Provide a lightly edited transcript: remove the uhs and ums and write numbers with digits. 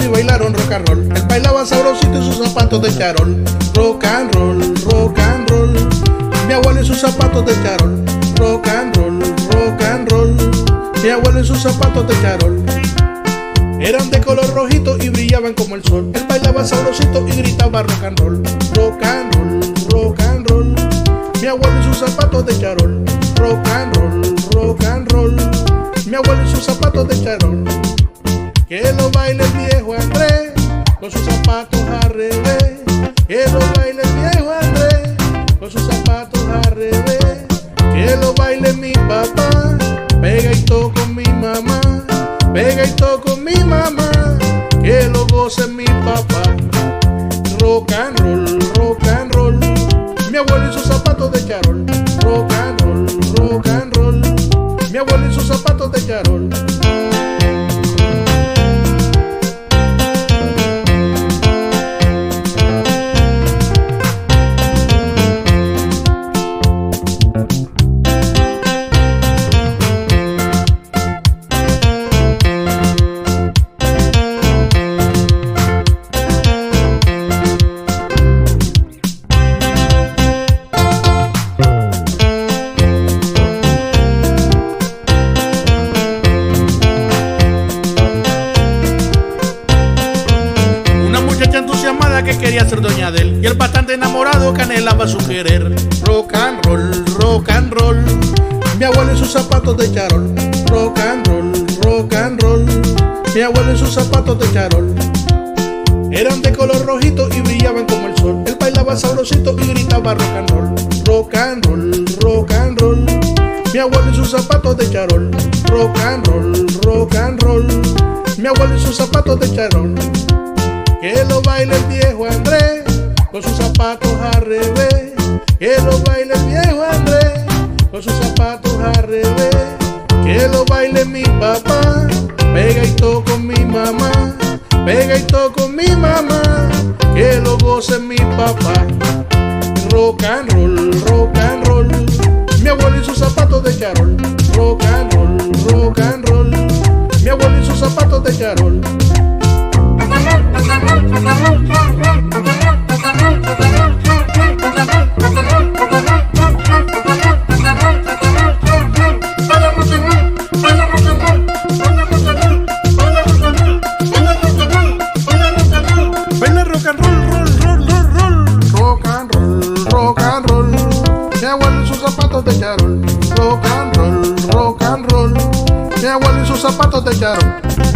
Y bailaron rock and roll. Él bailaba sabrosito y sus zapatos de charol. Rock and roll, rock and roll. Mi abuelo y sus zapatos de charol. Rock and roll, rock and roll. Mi abuelo y sus zapatos de charol. Eran de color rojito y brillaban como el sol. Él bailaba sabrosito y gritaba rock and roll. Rock and roll, rock and roll. Mi abuelo y sus zapatos de charol. Rock and roll, rock and roll. Mi abuelo y sus zapatos de charol. Que lo baile el viejo Andrés con sus zapatos al revés. Que lo baile el viejo Andrés con sus zapatos al revés. Que lo baile mi papá, pegadito con mi mamá, pegadito con mi mamá. Que lo goce mi papá. Rock and roll, rock and roll. Mi abuelo y sus zapatos de charol. Rock and roll, rock and roll. Mi abuelo y sus zapatos de charol. Que quería ser doña de él y el bastante enamorado que anhelaba su querer. Rock and roll, rock and roll. Mi abuelo y sus zapatos de charol. Rock and roll, rock and roll. Mi abuelo y sus zapatos de charol. Eran de color rojito y brillaban como el sol. Él bailaba sabrosito y gritaba rock and roll. Rock and roll, rock and roll. Mi abuelo y sus zapatos de charol. Rock and roll, rock and roll. Mi abuelo y sus zapatos de charol. Que lo baile el viejo Andrés con sus zapatos al revés. Que lo baile el viejo Andrés con sus zapatos al revés. Que lo baile mi papá, pegadito con mi mamá, pegadito con mi mamá. Que lo goce mi papá. Rock and roll, rock and roll. Mi abuelo y sus zapatos de charol. Rock and roll, rock and roll. Mi abuelo y sus zapatos de charol. Baila rock and roll, roll, roll, roll, roll. Rock and roll, rock and roll. Mi abuelo y sus zapatos de charol. Rock and roll, rock and roll. Mi abuelo y sus zapatos de charol.